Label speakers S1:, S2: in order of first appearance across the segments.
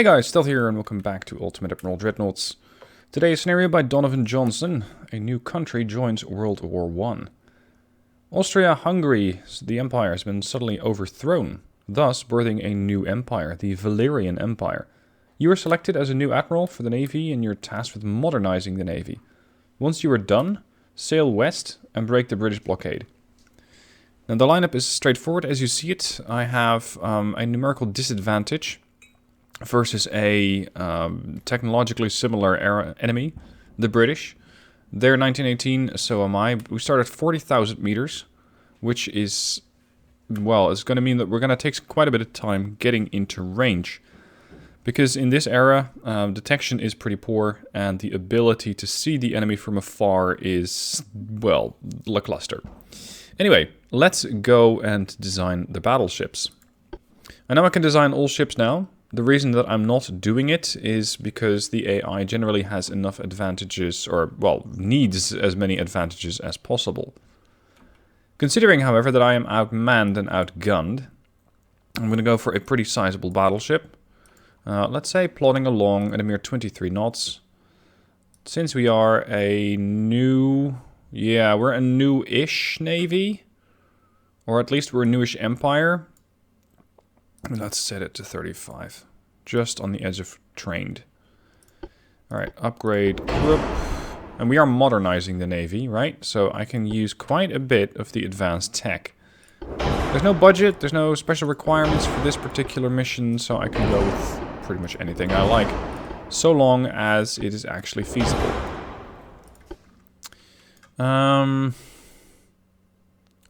S1: Hey guys, Stealth here and welcome back to Ultimate Admiral Dreadnoughts. Today's scenario by Donavon Johnson. A new country joins World War I. Austria-Hungary, the empire, has been suddenly overthrown, thus birthing a new empire, the Valerian Empire. You are selected as a new admiral for the navy and you're tasked with modernizing the navy. Once you are done, sail west and break the British blockade. Now the lineup is straightforward as you see it. I have a numerical disadvantage versus a technologically similar enemy, the British. They're 1918, so am I. We start at 40,000 meters, which is, well, it's going to mean that we're going to take quite a bit of time getting into range. Because in this era, detection is pretty poor, and the ability to see the enemy from afar is, well, lackluster. Anyway, let's go and design the battleships. I know I can design all ships now. The reason that I'm not doing it is because the AI generally has enough advantages, or, well, needs as many advantages as possible. Considering, however, that I am outmanned and outgunned, I'm going to go for a pretty sizable battleship. Let's say plodding along at a mere 23 knots. Since we are a new... yeah, we're a new-ish navy. Or at least we're a newish empire. Let's set it to 35. Just on the edge of trained. Alright, upgrade group. And we are modernizing the navy, right? So I can use quite a bit of the advanced tech. There's no budget, there's no special requirements for this particular mission, so I can go with pretty much anything I like. So long as it is actually feasible.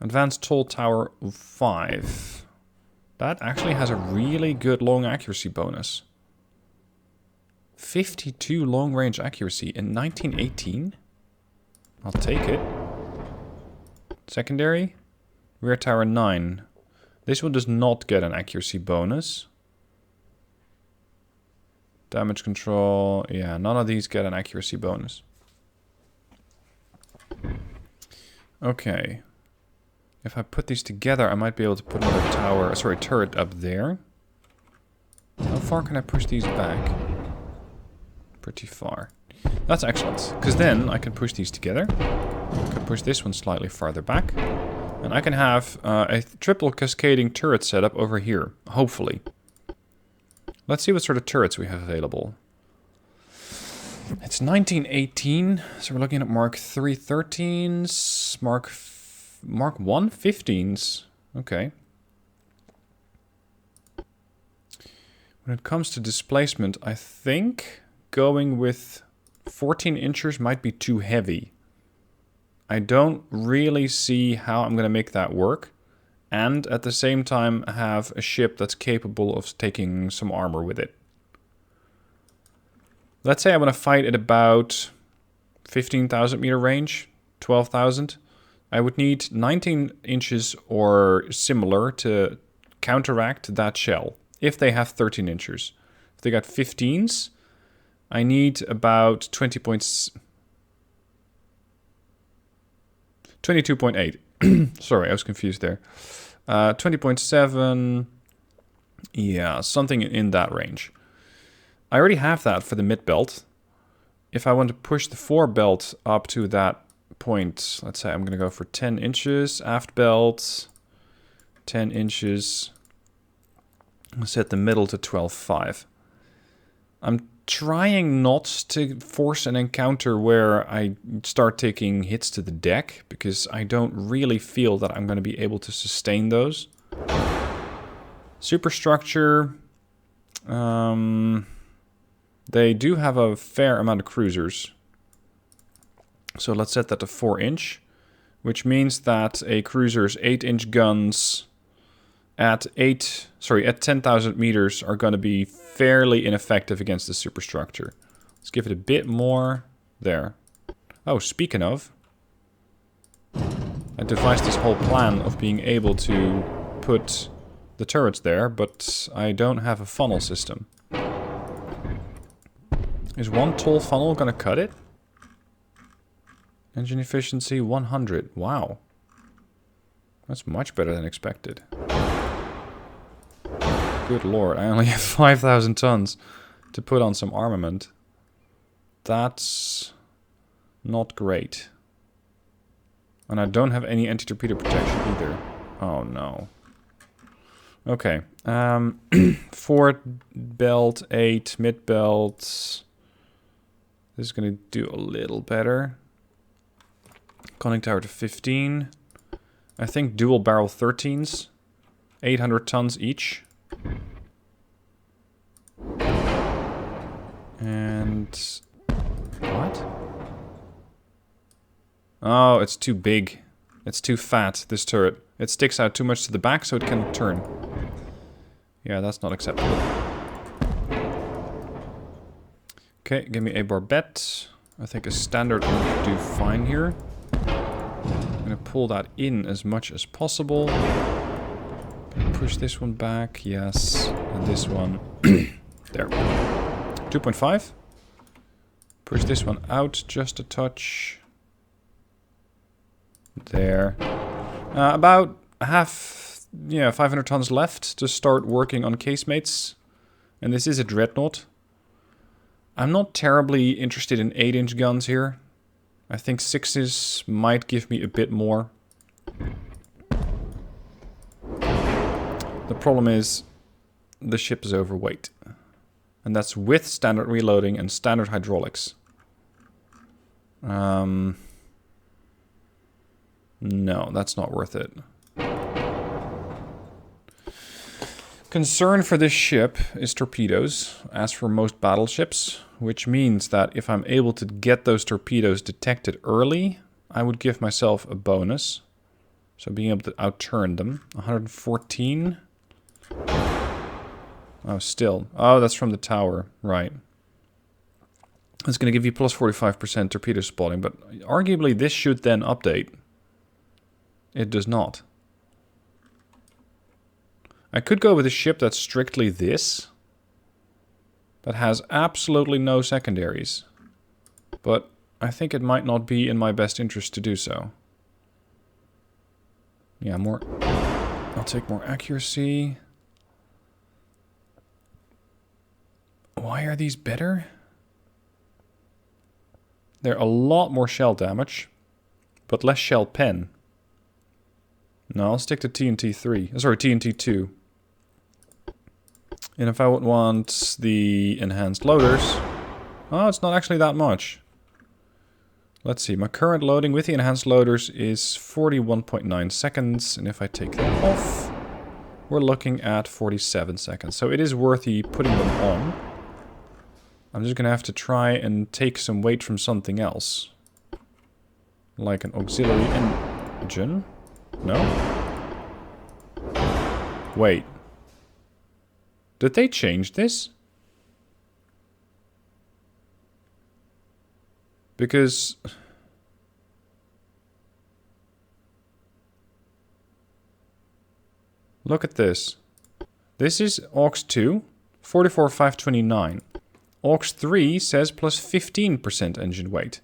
S1: Advanced Tall Tower 5. That actually has a really good long accuracy bonus. 52 long range accuracy in 1918? I'll take it. Secondary? Rear Tower 9. This one does not get an accuracy bonus. Damage control. Yeah, none of these get an accuracy bonus. Okay. If I put these together, I might be able to put another turret up there. How far can I push these back? Pretty far. That's excellent, because then I can push these together. I can push this one slightly farther back. And I can have a triple cascading turret setup over here, hopefully. Let's see what sort of turrets we have available. It's 1918, so we're looking at Mark III 13s, Mark 1 15s. Okay. When it comes to displacement, I think going with 14 inchers might be too heavy. I don't really see how I'm going to make that work. And at the same time have a ship that's capable of taking some armor with it. Let's say I want to fight at about 15,000 meter range, 12,000. I would need 19 inches or similar to counteract that shell, if they have 13 inches. If they got 15s, I need about 22.8. Sorry, I was confused there. 20.7, yeah, something in that range. I already have that for the mid-belt. If I want to push the fore-belt up to that point, let's say I'm going to go for 10 inches, aft belt, 10 inches, set the middle to 12.5. I'm trying not to force an encounter where I start taking hits to the deck, because I don't really feel that I'm going to be able to sustain those. Superstructure, they do have a fair amount of cruisers. So let's set that to 4 inch, which means that a cruiser's 8-inch guns at 10,000 meters are going to be fairly ineffective against the superstructure. Let's give it a bit more there. Oh, speaking of, I devised this whole plan of being able to put the turrets there, but I don't have a funnel system. Is one tall funnel going to cut it? Engine efficiency 100. Wow. That's much better than expected. Good lord, I only have 5,000 tons. to put on some armament. That's not great. And I don't have any anti-torpedo protection either. Oh no. Okay. Fort belt 8, mid belt. This is going to do a little better. Conning tower to 15. I think dual barrel 13s. 800 tons each. And... what? Oh, it's too big. It's too fat, this turret. It sticks out too much to the back, so it can turn. Yeah, that's not acceptable. Okay, give me a barbette. I think a standard would do fine here. I'm gonna pull that in as much as possible. Push this one back, yes. And this one. There. 2.5. Push this one out just a touch. There. About half, yeah, 500 tons left to start working on casemates. And this is a Dreadnought. I'm not terribly interested in 8-inch guns here. I think 6s might give me a bit more. The problem is the ship is overweight. And that's with standard reloading and standard hydraulics. No, that's not worth it. Concern for this ship is torpedoes, as for most battleships, which means that if I'm able to get those torpedoes detected early, I would give myself a bonus. So being able to outturn them. 114. Oh, still. Oh, that's from the tower. Right. It's going to give you plus 45% torpedo spotting, but arguably this should then update. It does not. I could go with a ship that's strictly this, that has absolutely no secondaries. But I think it might not be in my best interest to do so. Yeah, more... I'll take more accuracy. Why are these better? They're a lot more shell damage, but less shell pen. No, I'll stick to TNT 3. Sorry, TNT 2. And if I would want the enhanced loaders... Oh, it's not actually that much. Let's see, my current loading with the enhanced loaders is 41.9 seconds. And if I take them off, we're looking at 47 seconds. So it is worthy putting them on. I'm just going to have to try and take some weight from something else. Like an auxiliary engine? No? Wait. Did they change this? Because... look at this. This is aux 2, 44,529. Aux 3 says plus 15% engine weight.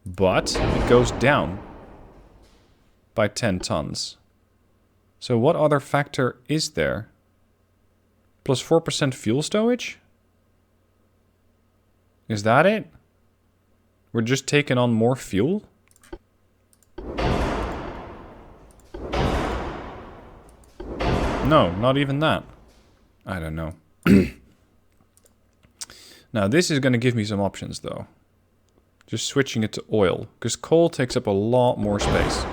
S1: But it goes down by 10 tons. So what other factor is there? Plus 4% fuel stowage? Is that it? We're just taking on more fuel? No, not even that. I don't know. Now this is going to give me some options though. Just switching it to oil, because coal takes up a lot more space.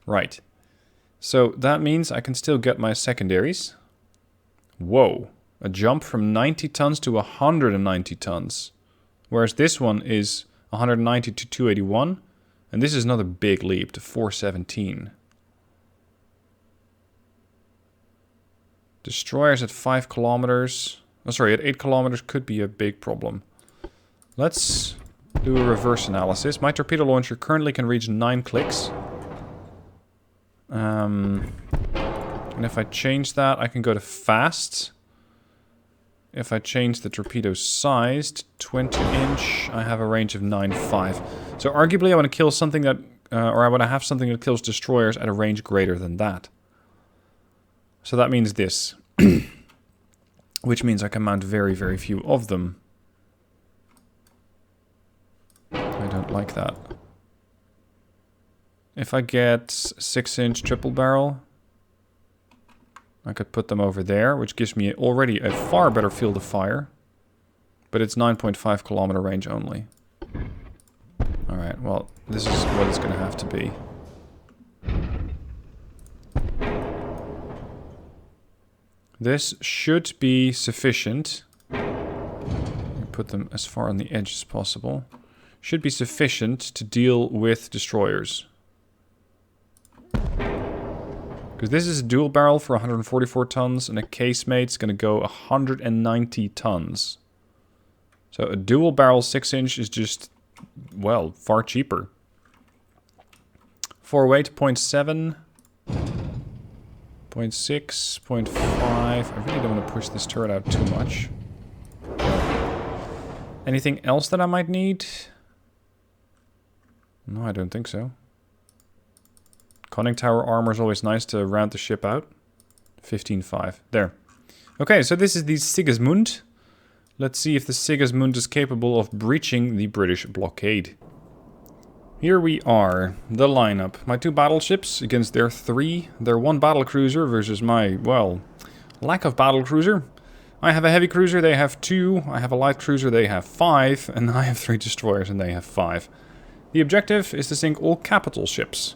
S1: Right. So that means I can still get my secondaries. Whoa. A jump from 90 tons to 190 tons. Whereas this one is 190 to 281. And this is another big leap to 417. Destroyers at 5 kilometers. Oh, sorry, at 8 kilometers could be a big problem. Let's do a reverse analysis. My torpedo launcher currently can reach 9 clicks. And if I change that, I can go to fast. If I change the torpedo size to 20-inch, I have a range of 9.5. So arguably I want to kill something that... or I want to have something that kills destroyers at a range greater than that. So that means this. which means I can mount very, very few of them. I don't like that. If I get 6-inch triple barrel, I could put them over there, which gives me already a far better field of fire. But it's 9.5 kilometer range only. Alright, well, this is what it's going to have to be. This should be sufficient. Put them as far on the edge as possible. Should be sufficient to deal with destroyers. Because this is a dual barrel for 144 tons, and a casemate's going to go 190 tons. So a dual barrel 6-inch is just, well, far cheaper. For weight, 0.7, 0.6, 0.5. I really don't want to push this turret out too much. Anything else that I might need? No, I don't think so. Conning tower armor is always nice to round the ship out. 15.5. There. Okay, so this is the Sigismund. Let's see if the Sigismund is capable of breaching the British blockade. Here we are, the lineup. My 2 battleships against their 3. Their 1 battlecruiser versus my, well, lack of battlecruiser. I have a heavy cruiser, they have 2. I have a light cruiser, they have 5. And I have 3 destroyers and they have 5. The objective is to sink all capital ships.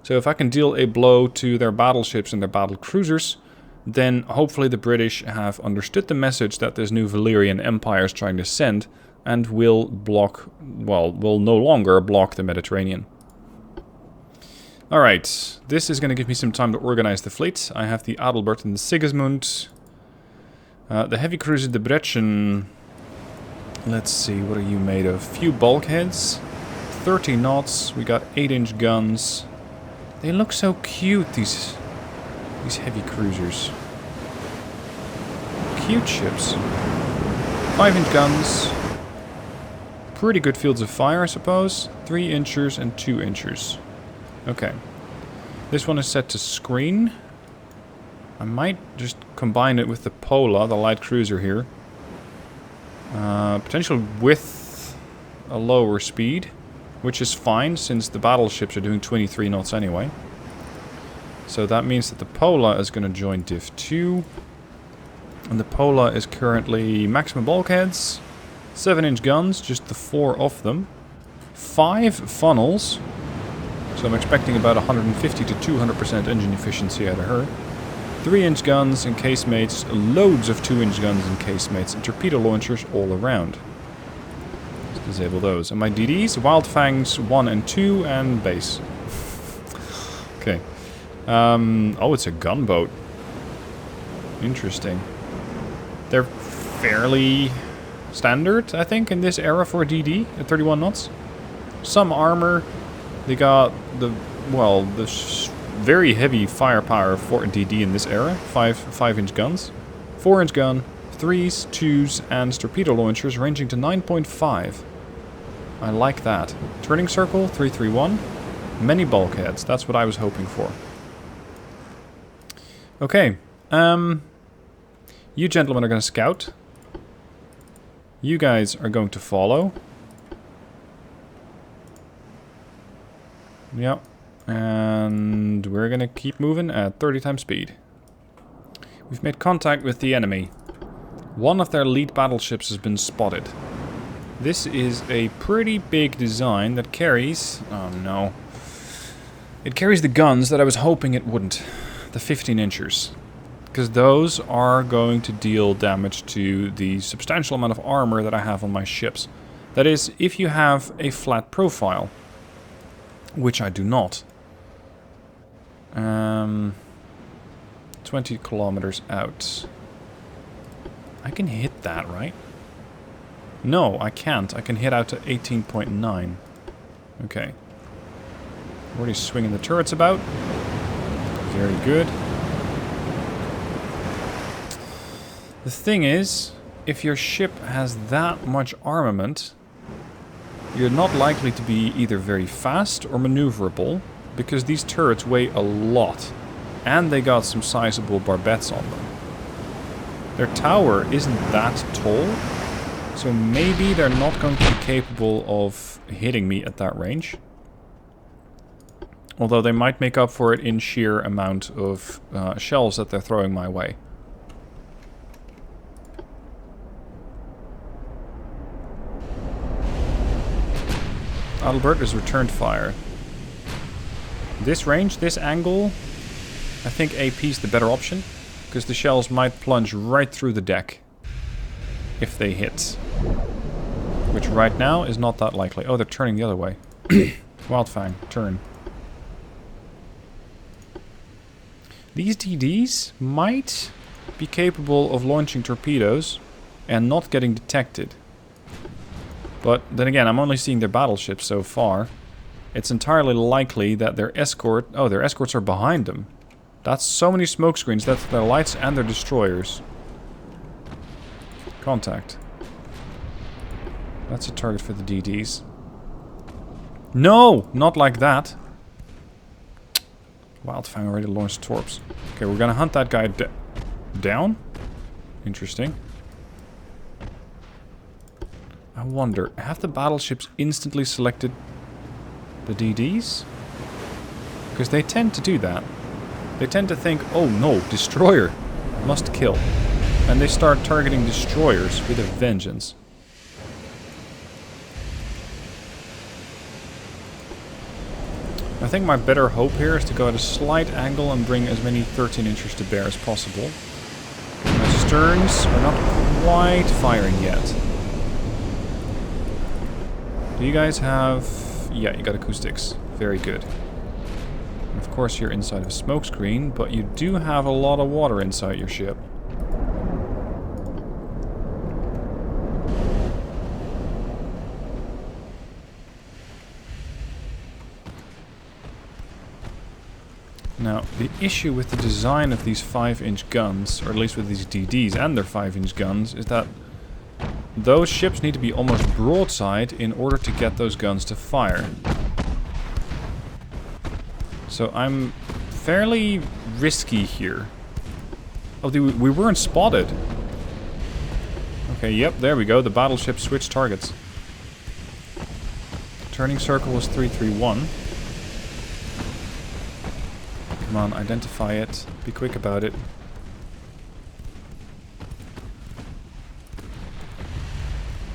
S1: So if I can deal a blow to their battleships and their battle cruisers, then hopefully the British have understood the message that this new Valerian Empire is trying to send and will block, well, will no longer block the Mediterranean. Alright, this is going to give me some time to organize the fleet. I have the Adelbert and the Sigismund. The heavy cruiser Brendryen. Let's see, what are you made of? Few bulkheads, 30 knots, we got 8-inch guns. They look so cute, these heavy cruisers. Cute ships. 5-inch guns. Pretty good fields of fire, I suppose. 3-inchers and 2-inchers. Okay. This one is set to screen. I might just combine it with the Pola, the light cruiser here. Potential with a lower speed. Which is fine, since the battleships are doing 23 knots anyway. So that means that the Pola is going to join Div 2. And the Pola is currently maximum bulkheads, 7-inch guns, just the 4 of them. 5 funnels. So I'm expecting about 150 to 200% engine efficiency out of her. 3-inch guns and casemates, loads of 2-inch guns and casemates, and torpedo launchers all around. Disable those. And my DDs, Wild Fangs 1 and 2, and base. Okay. Oh, it's a gunboat. Interesting. They're fairly standard, I think, in this era for DD at 31 knots. Some armor. They got the, well, the very heavy firepower for DD in this era. 5-inch guns. 4-inch gun. 3s, 2s, and torpedo launchers ranging to 9.5. I like that. Turning circle, 331. Many bulkheads, that's what I was hoping for. Okay. You gentlemen are going to scout. You guys are going to follow. Yep. And we're going to keep moving at 30 times speed. We've made contact with the enemy. One of their lead battleships has been spotted. This is a pretty big design that carries... oh no. It carries the guns that I was hoping it wouldn't. The 15-inchers. Because those are going to deal damage to the substantial amount of armor that I have on my ships. That is, if you have a flat profile. Which I do not. 20 kilometers out. I can hit that, right? No, I can't. I can hit out to 18.9. Okay. Already swinging the turrets about. Very good. The thing is, if your ship has that much armament, you're not likely to be either very fast or maneuverable, because these turrets weigh a lot. And they got some sizable barbettes on them. Their tower isn't that tall, so maybe they're not going to be capable of hitting me at that range. Although they might make up for it in sheer amount of shells that they're throwing my way. Adalbert has returned fire. This range, this angle, I think AP's the better option. Because the shells might plunge right through the deck. If they hit. Which right now is not that likely. Oh, they're turning the other way. Wildfang, turn. These DDs might be capable of launching torpedoes and not getting detected. But then again, I'm only seeing their battleships so far. It's entirely likely that their escort... Oh, their escorts are behind them. That's so many smoke screens. That's their lights and their destroyers. Contact. That's a target for the DDs. No! Not like that. Wildfang already launched torps. Okay, we're gonna hunt that guy down. Interesting. I wonder, have the battleships instantly selected the DDs? Because they tend to do that. They tend to think, oh no, destroyer, must kill. And they start targeting destroyers with a vengeance. I think my better hope here is to go at a slight angle and bring as many 13 inches to bear as possible. My sterns are not quite firing yet. Do you guys have... Yeah, you got acoustics. Very good. And of course you're inside of a smoke screen, but you do have a lot of water inside your ship. Now, the issue with the design of these 5-inch guns, or at least with these DDs and their 5-inch guns, is that those ships need to be almost broadside in order to get those guns to fire. So I'm fairly risky here. Oh, we weren't spotted. Okay, yep, there we go. The battleship switched targets. Turning circle was 331. Come on, identify it. Be quick about it.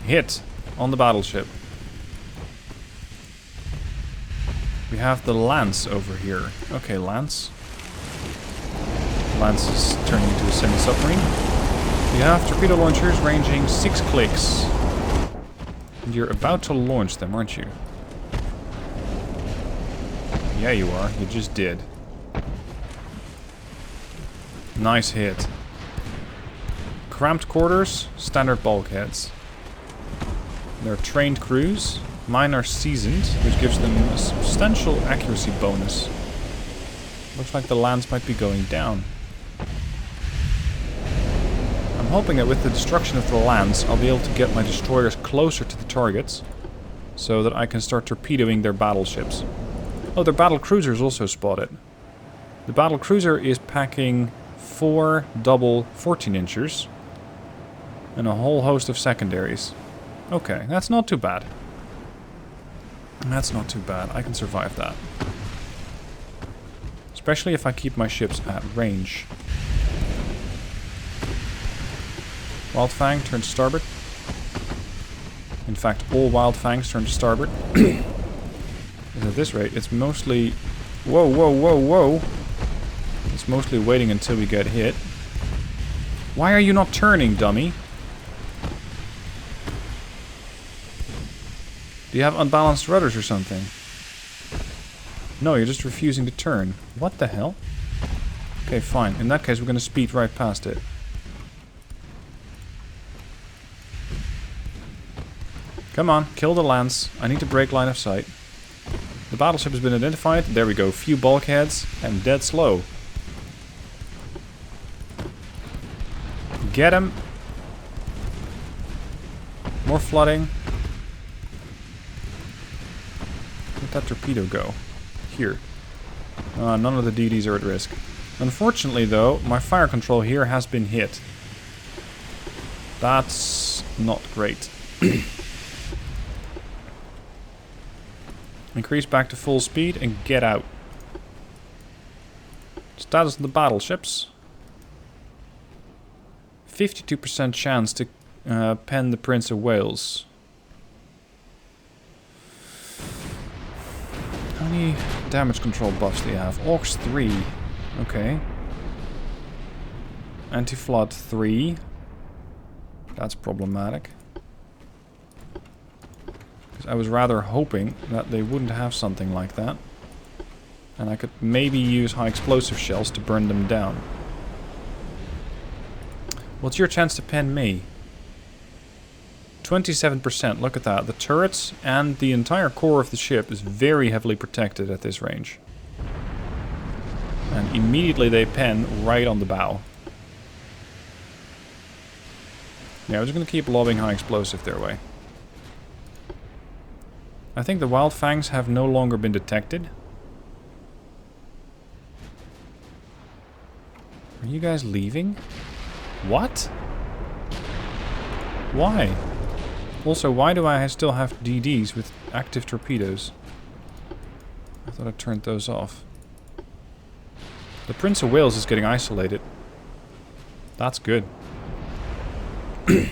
S1: Hit on the battleship. We have the Lance over here. Okay, Lance. Lance is turning into a semi-submarine. You have torpedo launchers ranging 6 clicks. And you're about to launch them, aren't you? Yeah, you are. You just did. Nice hit. Cramped quarters, standard bulkheads. They're trained crews. Mine are seasoned, which gives them a substantial accuracy bonus. Looks like the Lance might be going down. I'm hoping that with the destruction of the Lance, I'll be able to get my destroyers closer to the targets, so that I can start torpedoing their battleships. Oh, their battle cruiser is also spotted. The battle cruiser is packing 4 double 14-inchers and a whole host of secondaries. Okay, that's not too bad. That's not too bad. I can survive that. Especially if I keep my ships at range. Wildfang, turn to starboard. In fact, all Wildfangs turn to starboard. At this rate, it's mostly... Whoa, whoa, whoa, whoa! It's mostly waiting until we get hit. Why are you not turning, dummy? Do you have unbalanced rudders or something? No, you're just refusing to turn. What the hell? Okay, fine. In that case, we're going to speed right past it. Come on, kill the Lance. I need to break line of sight. The battleship has been identified. There we go. Few bulkheads and dead slow. Get him. More flooding. Let that torpedo go. Here. None of the DDs are at risk. Unfortunately, though, my fire control here has been hit. That's not great. Increase back to full speed and get out. Status of the battleships. 52% chance to pen the Prince of Wales. How many damage control buffs do you have? Orcs 3. Okay. Anti-flood 3. That's problematic. Because I was rather hoping that they wouldn't have something like that. And I could maybe use high explosive shells to burn them down. What's your chance to pen me? 27%, look at that. The turrets and the entire core of the ship is very heavily protected at this range. And immediately they pen right on the bow. Yeah, I'm just going to keep lobbing high explosive their way. I think the Wild Fangs have no longer been detected. Are you guys leaving? What? Why? Also, why do I still have DDs with active torpedoes? I thought I turned those off. The Prince of Wales is getting isolated. That's good. I'm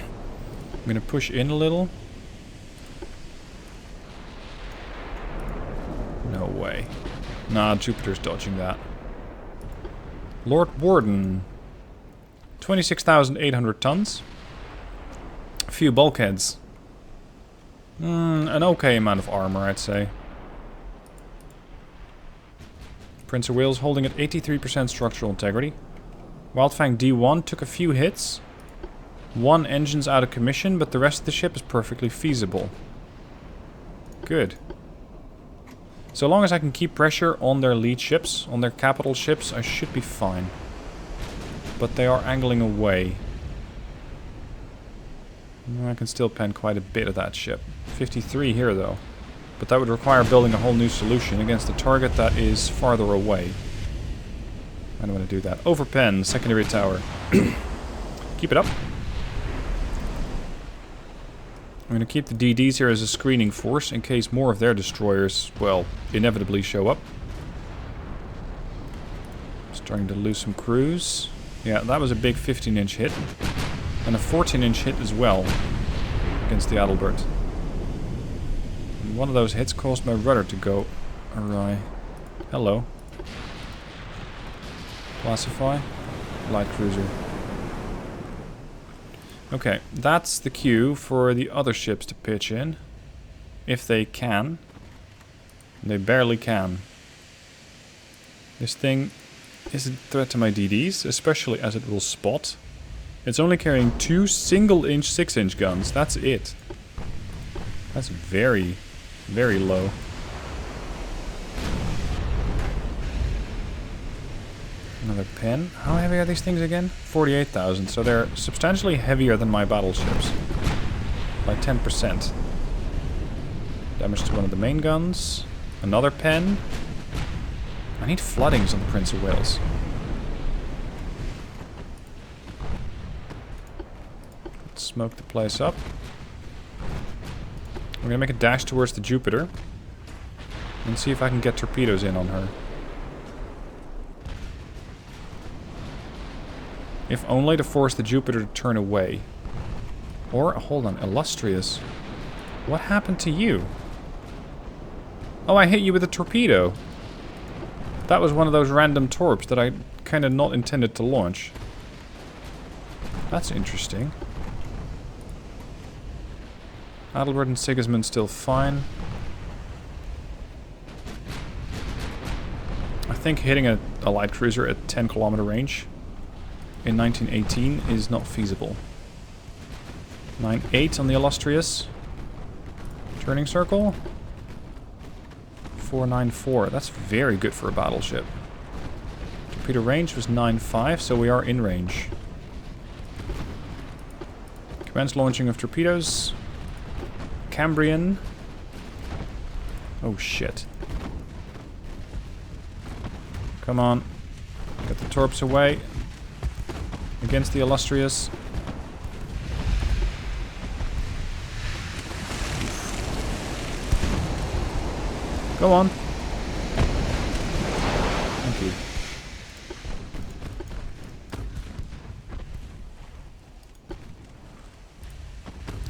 S1: gonna push in a little. No way. Nah, Jupiter's dodging that. Lord Warden. 26,800 tons. A few bulkheads. An okay amount of armor, I'd say. Prince of Wales holding at 83% structural integrity. Wildfang D1 took a few hits. One engine's out of commission, but the rest of the ship is perfectly feasible. Good. So long as I can keep pressure on their lead ships, on their capital ships, I should be fine. But they are angling away. I can still pen quite a bit of that ship. 53 here though. But that would require building a whole new solution against a target that is farther away. I don't want to do that. Overpen, secondary tower. Keep it up. I'm going to keep the DDs here as a screening force in case more of their destroyers, well, inevitably show up. Starting to lose some crews. Yeah, that was a big 15-inch hit. And a 14-inch hit as well against the Adalbert. And one of those hits caused my rudder to go awry. Hello. Classify. Light cruiser. Okay, that's the queue for the other ships to pitch in. If they can. They barely can. This thing is a threat to my DDs, especially as it will spot. It's only carrying 2 single-inch 6-inch guns. That's it. That's very, very low. Another pen. How heavy are these things again? 48,000. So they're substantially heavier than my battleships. By 10%. Damage to one of the main guns. Another pen. I need floodings on the Prince of Wales. Let's smoke the place up. We're gonna make a dash towards the Jupiter. And see if I can get torpedoes in on her. If only to force the Jupiter to turn away. Or, hold on, Illustrious. What happened to you? Oh, I hit you with a torpedo. That was one of those random torps that I kind of not intended to launch. That's interesting. Adalbert and Sigismund still fine. I think hitting a light cruiser at 10-kilometer range in 1918 is not feasible. 9-8 on the Illustrious. Turning circle. 494. That's very good for a battleship. Torpedo range was 9.5, so we are in range. Commence launching of torpedoes. Cambrian. Oh shit. Come on. Get the torps away. Against the Illustrious. Go on. Thank you.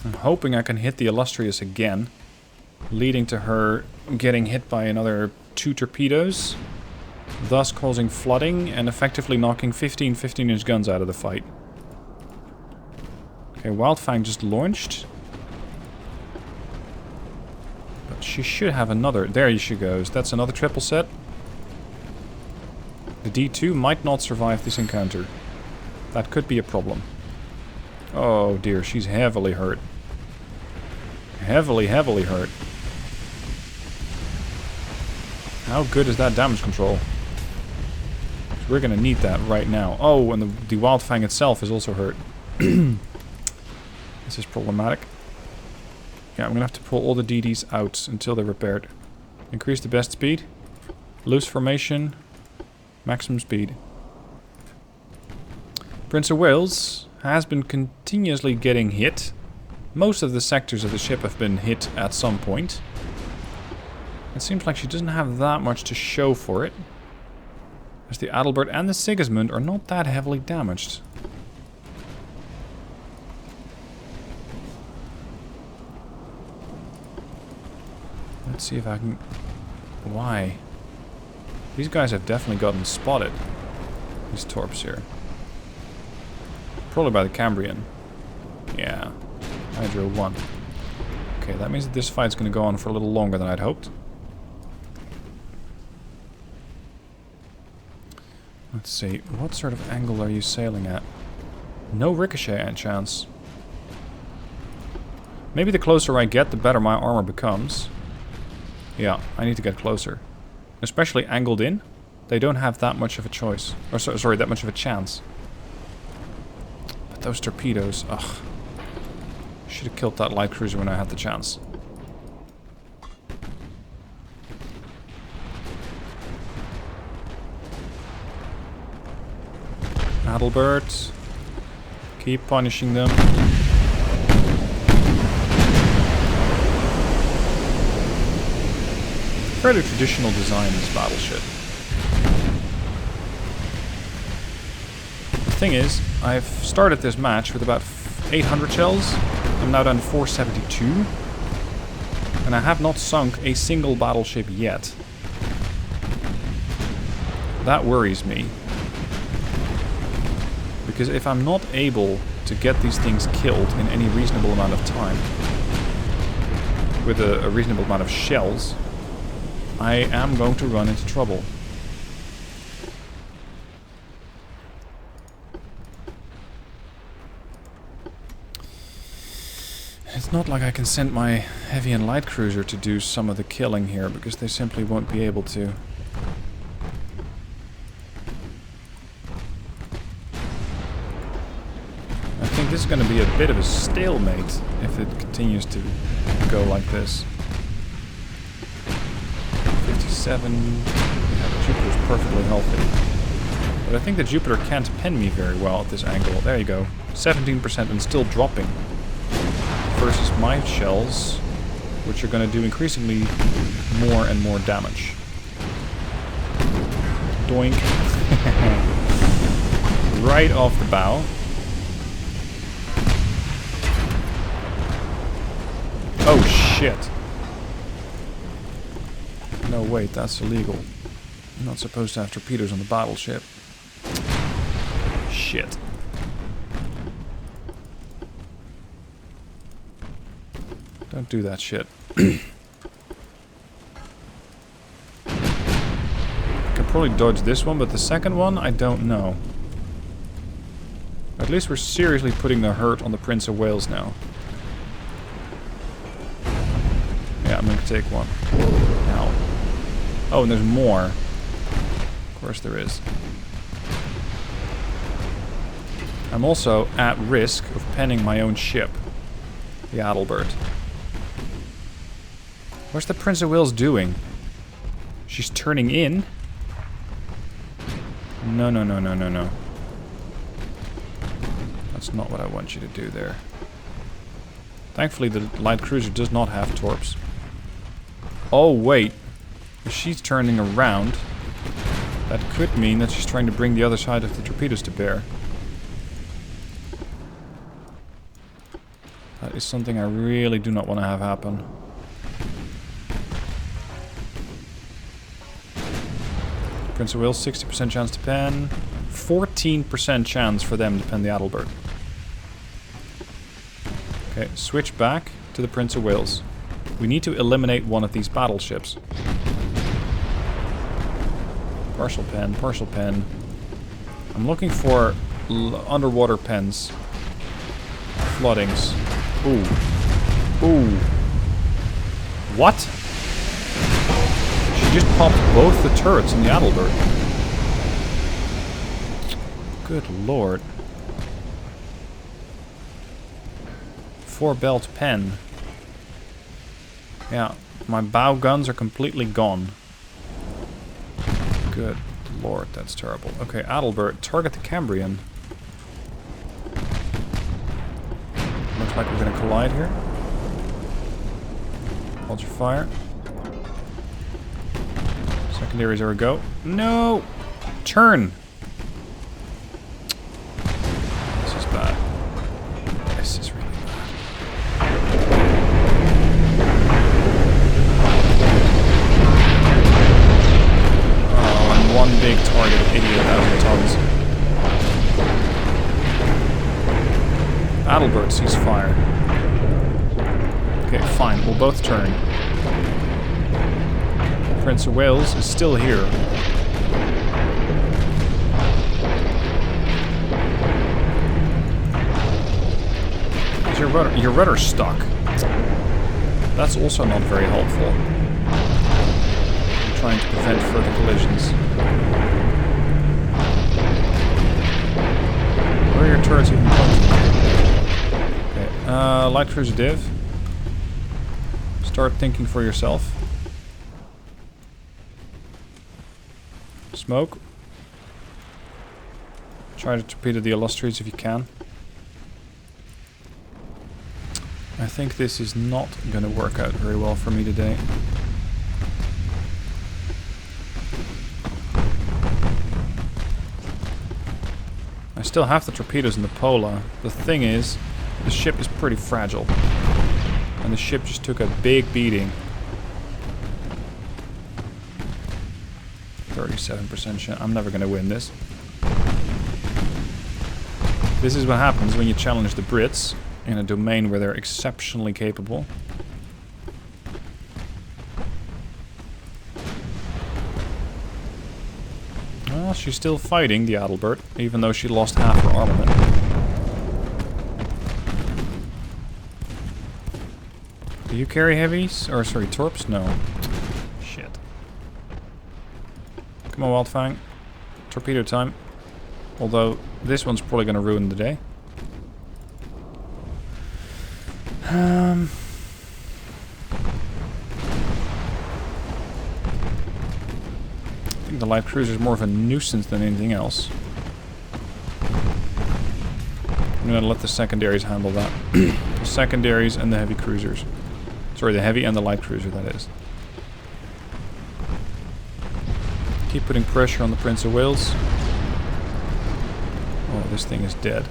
S1: I'm hoping I can hit the Illustrious again, leading to her getting hit by another 2 torpedoes, thus causing flooding and effectively knocking 15 15-inch guns out of the fight. Okay, Wildfang just launched. But she should have another. There she goes. That's another triple set. The D2 might not survive this encounter. That could be a problem. Oh dear, she's heavily hurt. Heavily hurt. How good is that damage control? We're gonna need that right now. Oh, and the Wildfang itself is also hurt. This is problematic. Yeah, I'm gonna have to pull all the DDs out until they're repaired. Increase the best speed. Loose formation. Maximum speed. Prince of Wales has been continuously getting hit. Most of the sectors of the ship have been hit at some point. It seems like she doesn't have that much to show for it, as the Adalbert and the Sigismund are not that heavily damaged. Let's see if I can... Why? These guys have definitely gotten spotted. These torps here. Probably by the Cambrian. Yeah. Hydro 1. Okay, that means that this fight's going to go on for a little longer than I'd hoped. Let's see. What sort of angle are you sailing at? No ricochet chance. Maybe the closer I get, the better my armor becomes. Yeah, I need to get closer. Especially angled in. They don't have that much of a choice. Or sorry, that much of a chance. But those torpedoes, ugh. Should have killed that light cruiser when I had the chance. Adalbert. Keep punishing them. Fairly traditional design, this battleship. The thing is, I've started this match with about 800 shells. I'm now down to 472. And I have not sunk a single battleship yet. That worries me. Because if I'm not able to get these things killed in any reasonable amount of time, with a reasonable amount of shells, I am going to run into trouble. It's not like I can send my heavy and light cruiser to do some of the killing here, because they simply won't be able to. I think this is going to be a bit of a stalemate if it continues to go like this. 57. Yeah, the Jupiter's perfectly healthy. But I think the Jupiter can't pen me very well at this angle. There you go. 17% and still dropping. Versus my shells, which are going to do increasingly more and more damage. Doink. Right off the bow. Oh shit. No, wait, that's illegal. I'm not supposed to have torpedoes on the battleship. Shit. Don't do that shit. I could probably dodge this one, but the second one, I don't know. At least we're seriously putting the hurt on the Prince of Wales now. Yeah, I'm gonna take one. Ow. Oh, and there's more. Of course there is. I'm also at risk of penning my own ship. The Adalbert. What's the Prince of Wales doing? She's turning in? No, no, no, no, no, no. That's not what I want you to do there. Thankfully, the light cruiser does not have torps. Oh, wait. If she's turning around, that could mean that she's trying to bring the other side of the torpedoes to bear. That is something I really do not want to have happen. Prince of Wales, 60% chance to pen. 14% chance for them to pen the Adalbert. Okay, switch back to the Prince of Wales. We need to eliminate one of these battleships. Partial pen, partial pen. I'm looking for underwater pens. Floodings. Ooh. Ooh. What? She just popped both the turrets in the Adalbert. Good lord. 4-belt pen. Yeah, my bow guns are completely gone. Good lord, that's terrible. Okay, Adalbert, target the Cambrian. Looks like we're gonna collide here. Hold your fire. Secondaries are a go. No! Turn! This is bad. This is really bad. Oh, and one big target of 88,000 tons. Adalbert sees fire. Okay, fine. We'll both turn. Prince of Wales is still here. Is your rudder stuck? That's also not very helpful. I'm trying to prevent further collisions. Where are your turrets even pointing? Okay, light cruiser div. Start thinking for yourself. Smoke. Try to torpedo the illustrious if you can. I think this is not going to work out very well for me today. I still have the torpedoes in the Pola. The thing is, the ship is pretty fragile. And the ship just took a big beating. 37% chance. I'm never going to win this. This is what happens when you challenge the Brits in a domain where they're exceptionally capable. Well, she's still fighting the Adalbert, even though she lost half her armament. Do you carry heavies? Or, sorry, torps? No. Shit. Come on, Wildfang. Torpedo time. Although, this one's probably going to ruin the day. I think the light cruiser is more of a nuisance than anything else. I'm going to let the secondaries handle that. The secondaries and the heavy cruisers. Sorry, the heavy and the light cruiser, that is. Keep putting pressure on the Prince of Wales. Oh, this thing is dead.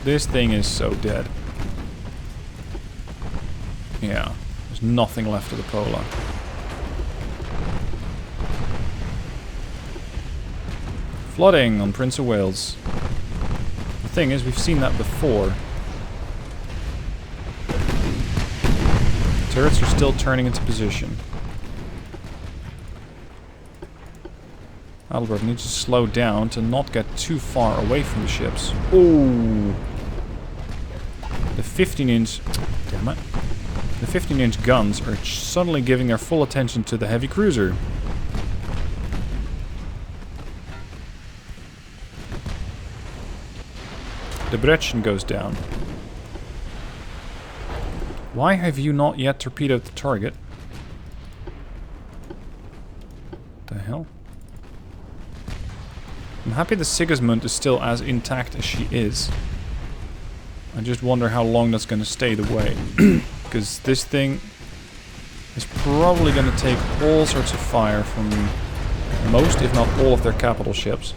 S1: This thing is so dead. Yeah, there's nothing left of the Pola. Flooding on Prince of Wales. The thing is, we've seen that before. Turrets are still turning into position. Adalbert needs to slow down to not get too far away from the ships. Ooh. The 15-inch... Damn it. The 15-inch guns are suddenly giving their full attention to the heavy cruiser. The Brendryen goes down. Why have you not yet torpedoed the target? What the hell? I'm happy the Sigismund is still as intact as she is. I just wonder how long that's going to stay the way. Because this thing is probably going to take all sorts of fire from most, if not all, of their capital ships.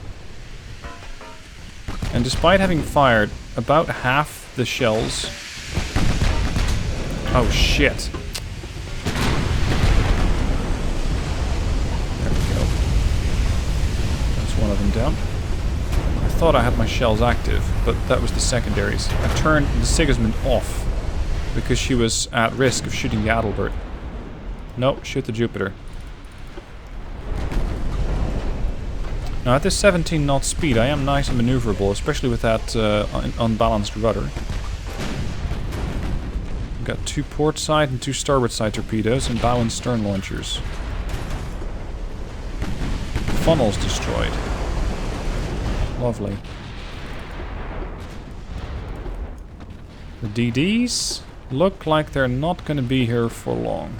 S1: And despite having fired about half the shells... Oh shit. There we go. That's one of them down. I thought I had my shells active, but that was the secondaries. I turned the Sigismund off because she was at risk of shooting the Adalbert. No, shoot the Jupiter. Now at this 17 knot speed I am nice and maneuverable, especially with that unbalanced rudder. We've got 2 port side and 2 starboard side torpedoes and bow and stern launchers. Funnels destroyed. Lovely. The DDs look like they're not going to be here for long.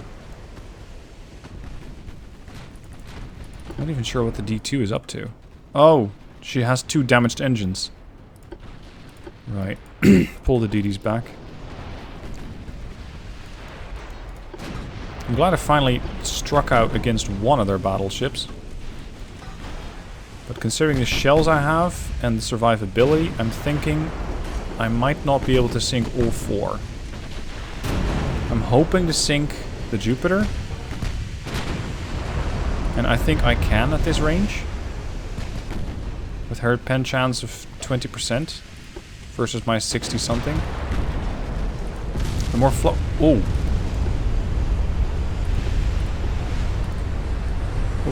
S1: Not even sure what the D2 is up to. Oh, she has 2 damaged engines. Right. Pull the DDs back. I'm glad I finally struck out against one of their battleships. But considering the shells I have and the survivability, I'm thinking I might not be able to sink all 4. I'm hoping to sink the Jupiter. And I think I can at this range. With her pen chance of 20% versus my 60 something. The more flow... Oh!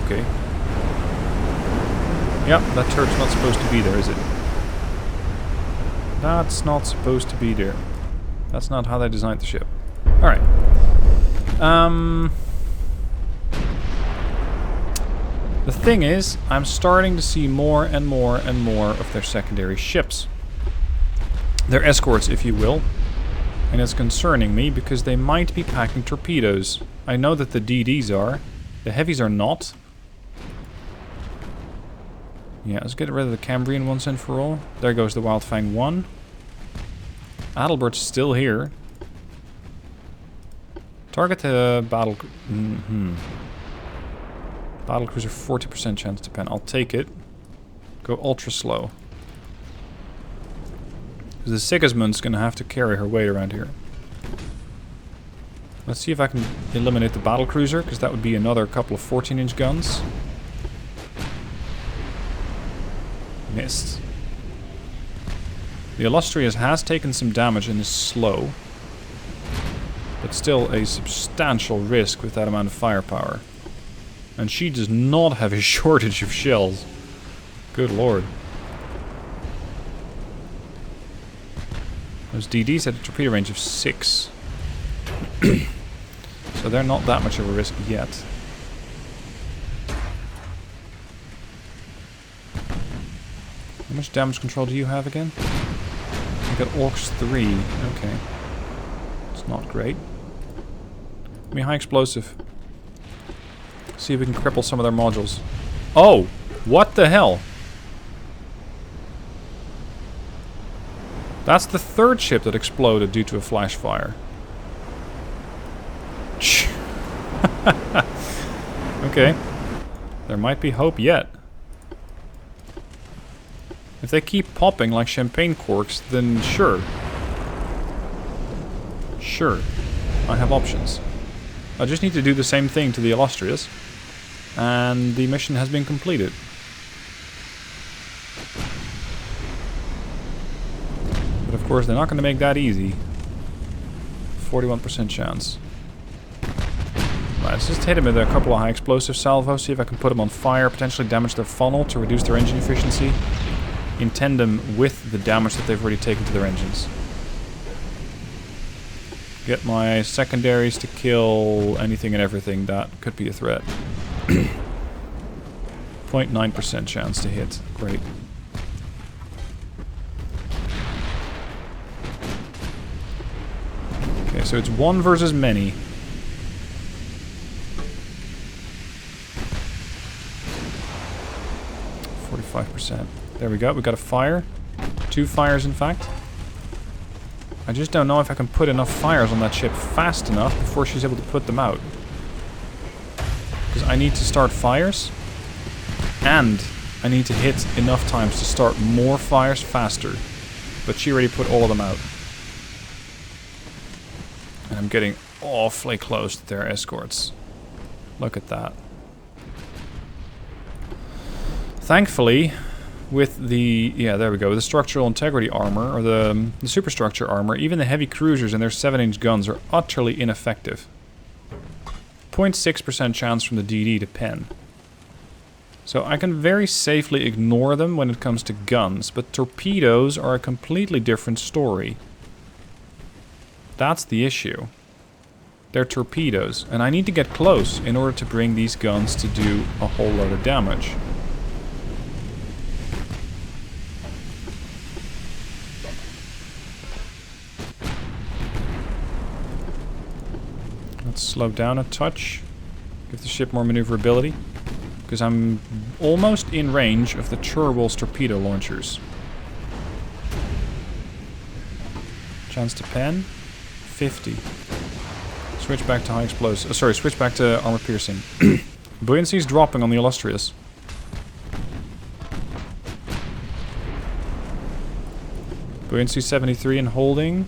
S1: Okay. Yep, that turret's not supposed to be there, is it? That's not supposed to be there. That's not how they designed the ship. Alright. The thing is, I'm starting to see more and more and more of their secondary ships. Their escorts, if you will. And it's concerning me because they might be packing torpedoes. I know that the DDs are. The heavies are not. Yeah, let's get rid of the Cambrian once and for all. There goes the Wildfang 1. Adalbert's still here. Target the battle... Battlecruiser 40% chance to pen. I'll take it. Go ultra slow. Because the Sigismund's going to have to carry her weight around here. Let's see if I can eliminate the battlecruiser, because that would be another couple of 14-inch guns. Missed. The Illustrious has taken some damage and is slow. But still a substantial risk with that amount of firepower. And she does not have a shortage of shells. Good lord. Those DDs had a torpedo range of 6. So they're not that much of a risk yet. How much damage control do you have again? You got Orcs 3. Okay. It's not great. Give me high explosive. See if we can cripple some of their modules. Oh! What the hell? That's the 3rd ship that exploded due to a flash fire. Okay. There might be hope yet. If they keep popping like champagne corks, then sure. Sure. I have options. I just need to do the same thing to the Illustrious. And the mission has been completed. But of course they're not going to make that easy. 41% chance. Right, let's just hit them with a couple of high explosive salvos, see if I can put them on fire, potentially damage their funnel to reduce their engine efficiency. In tandem with the damage that they've already taken to their engines. Get my secondaries to kill anything and everything that could be a threat. 0.9% chance to hit. Great. Okay, so it's 1 versus many. %. There we go, we got a fire. 2 fires, in fact. I just don't know if I can put enough fires on that ship fast enough before she's able to put them out. Because I need to start fires. And I need to hit enough times to start more fires faster. But she already put all of them out. And I'm getting awfully close to their escorts. Look at that. Thankfully, with the... yeah, there we go. With the structural integrity armor, or the superstructure armor, even the heavy cruisers and their 7-inch guns are utterly ineffective. 0.6% chance from the DD to pen. So I can very safely ignore them when it comes to guns, but torpedoes are a completely different story. That's the issue. They're torpedoes, and I need to get close in order to bring these guns to do a whole load of damage. Let's slow down a touch. Give the ship more maneuverability. Because I'm almost in range of the Churwol's torpedo launchers. Chance to pen. 50. Switch back to high explosive. Sorry, switch back to armor piercing. Buoyancy's dropping on the Illustrious. Buoyancy 73 and holding.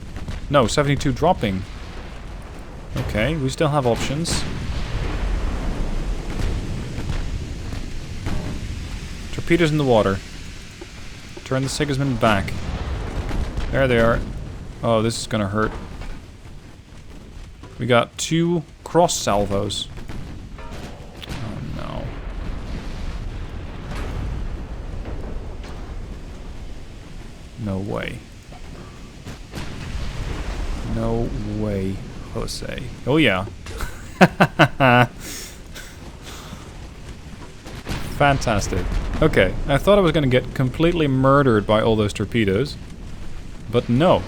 S1: No, 72 dropping. Okay, we still have options. Torpedoes in the water. Turn the Sigismund back. There they are. Oh, this is gonna hurt. We got 2 cross salvos. Oh no. No way. No way, Jose. Oh yeah. Fantastic. Okay, I thought I was going to get completely murdered by all those torpedoes. But no.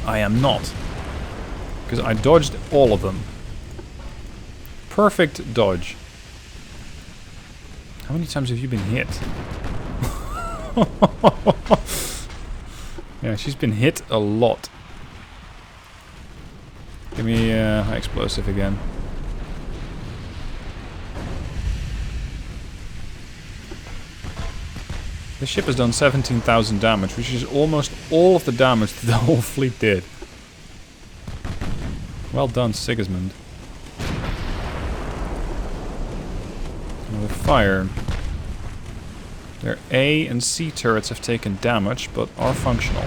S1: I am not. Because I dodged all of them. Perfect dodge. How many times have you been hit? Yeah, she's been hit a lot. Give me high explosive again. The ship has done 17,000 damage, which is almost all of the damage that the whole fleet did. Well done, Sigismund. Another fire. Their A and C turrets have taken damage, but are functional.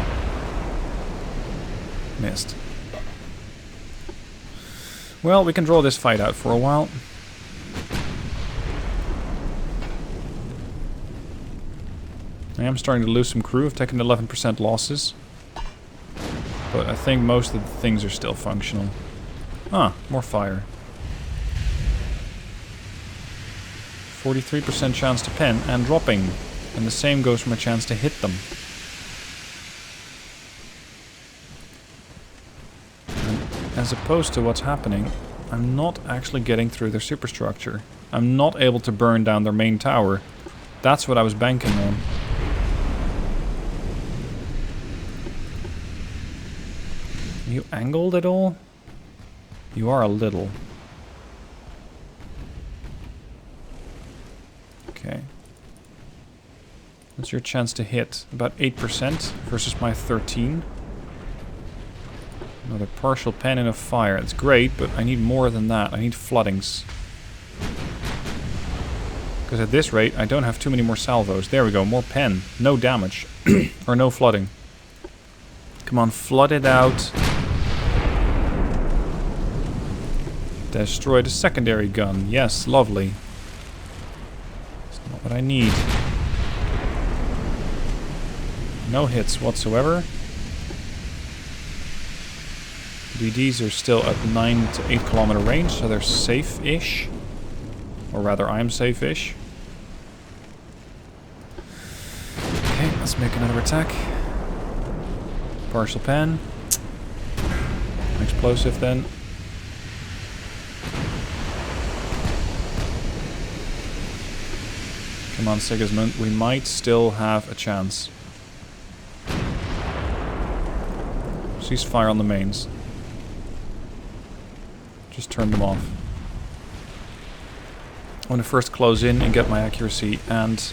S1: Missed. Well, we can draw this fight out for a while. I am starting to lose some crew. I've taken 11% losses. But I think most of the things are still functional. Ah, more fire. 43% chance to pen and dropping. And the same goes for my chance to hit them. And as opposed to what's happening, I'm not actually getting through their superstructure. I'm not able to burn down their main tower. That's what I was banking on. Are you angled at all? You are a little. Okay. What's your chance to hit? About 8% versus my 13. Another partial pen and a fire. It's great, but I need more than that. I need floodings. Because at this rate, I don't have too many more salvos. There we go, more pen. No damage. Or no flooding. Come on, flood it out. Destroy the secondary gun. Yes, lovely. That's not what I need. No hits whatsoever. DDs are still at 9 to 8 kilometer range, so they're safe-ish. Or rather, I'm safe-ish. Okay, let's make another attack. Partial pen. Explosive then. Come on, Sigismund. We might still have a chance. Ceasefire on the mains. Just turn them off. I want to first close in and get my accuracy and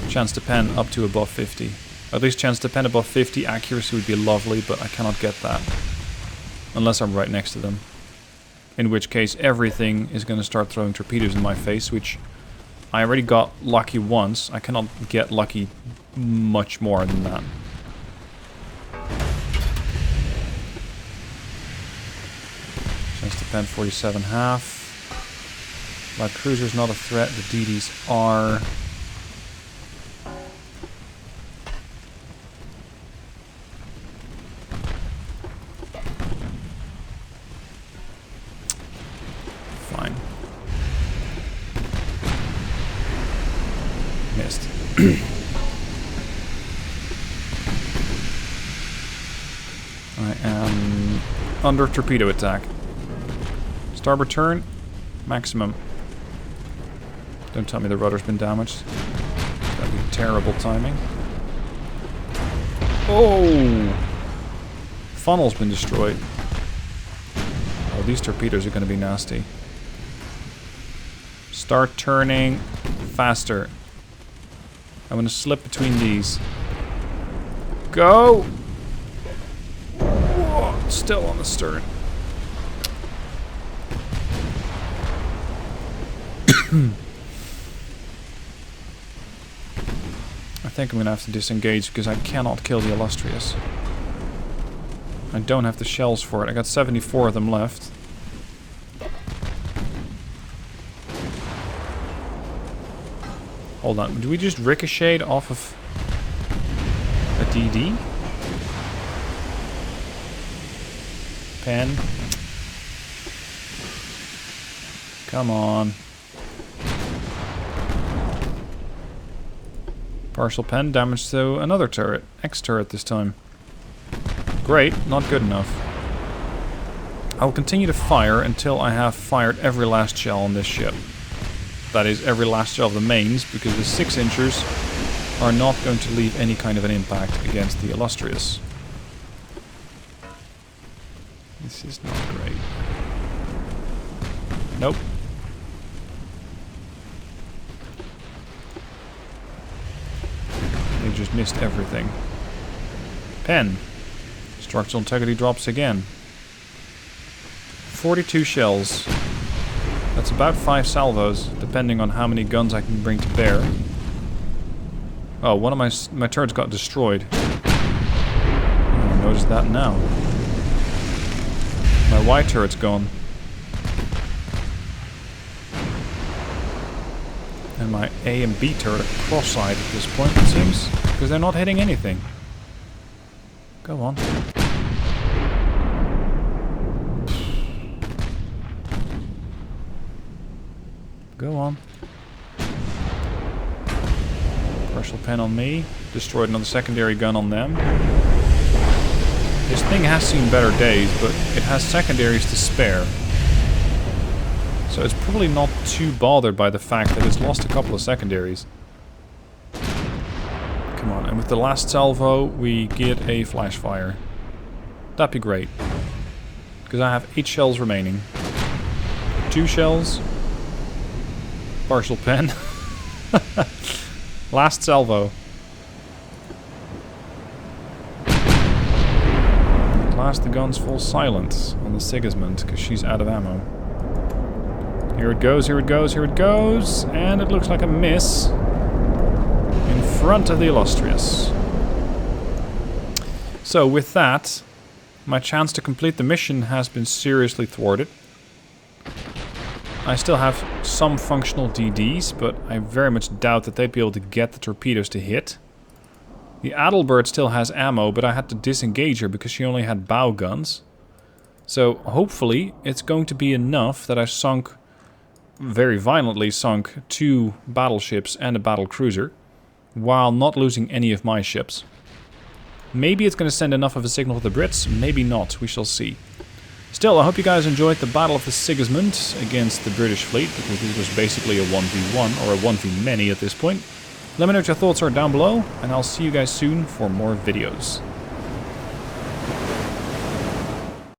S1: chance to pen up to above 50. At least chance to pen above 50, accuracy would be lovely, but I cannot get that. Unless I'm right next to them. In which case everything is going to start throwing torpedoes in my face, which I already got lucky once. I cannot get lucky much more than that. Chance to pen 47.5. Light cruiser's not a threat, the DDs are. Fine. Missed. I am under torpedo attack. Starboard turn, maximum. Don't tell me the rudder's been damaged. That'd be terrible timing. Oh! Funnel's been destroyed. Oh, these torpedoes are going to be nasty. Start turning faster. I'm going to slip between these. Go! Whoa, it's still on the stern. I think I'm going to have to disengage because I cannot kill the Illustrious. I don't have the shells for it. I got 74 of them left. Hold on. Do we just ricochet off of a DD? Pen. Come on. Partial pen damage to another turret. X-turret this time. Great, not good enough. I'll continue to fire until I have fired every last shell on this ship. That is, every last shell of the mains, because the 6-inchers are not going to leave any kind of an impact against the Illustrious. This is not great. Nope. They just missed everything. Pen. Structural integrity drops again. 42 shells. That's about 5 salvos, depending on how many guns I can bring to bear. Oh, one of my turrets got destroyed. I noticed that now. My Y turret's gone. And my A and B turret are cross-eyed at this point, it seems. Because they're not hitting anything. Go on. Go on. Partial pen on me. Destroyed another secondary gun on them. This thing has seen better days, but it has secondaries to spare. So it's probably not too bothered by the fact that it's lost a couple of secondaries. Come on, and with the last salvo, we get a flash fire. That'd be great. Because I have 8 shells remaining. 2 shells. Partial pen. Last salvo. At last the guns fall silent on the Sigismund, because she's out of ammo. Here it goes, here it goes, here it goes, and it looks like a miss in front of the Illustrious. So with that, my chance to complete the mission has been seriously thwarted. I still have some functional DDs, but I very much doubt that they'd be able to get the torpedoes to hit. The Adelbert still has ammo, but I had to disengage her because she only had bow guns. So hopefully it's going to be enough that I very violently sunk 2 battleships and a battle cruiser, while not losing any of my ships. Maybe it's going to send enough of a signal to the Brits, maybe not, we shall see. Still, I hope you guys enjoyed the Battle of the Sigismund against the British fleet, because this was basically a 1v1, or a 1v-many at this point. Let me know what your thoughts are down below, and I'll see you guys soon for more videos.